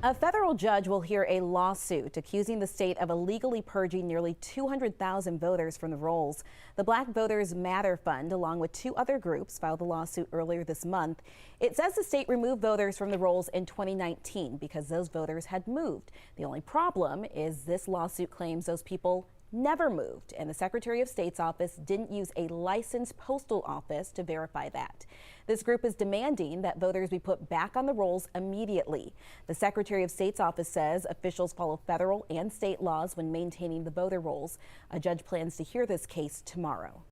A federal judge will hear a lawsuit accusing the state of illegally purging nearly 200,000 voters from the rolls. The Black Voters Matter Fund, along with two other groups, filed a lawsuit earlier this month. It says the state removed voters from the rolls in 2019 because those voters had moved. The only problem is this lawsuit claims those people never moved, and the Secretary of State's office didn't use a licensed postal office to verify that. This group is demanding that voters be put back on the rolls immediately. The Secretary of State's office says officials follow federal and state laws when maintaining the voter rolls. A judge plans to hear this case tomorrow.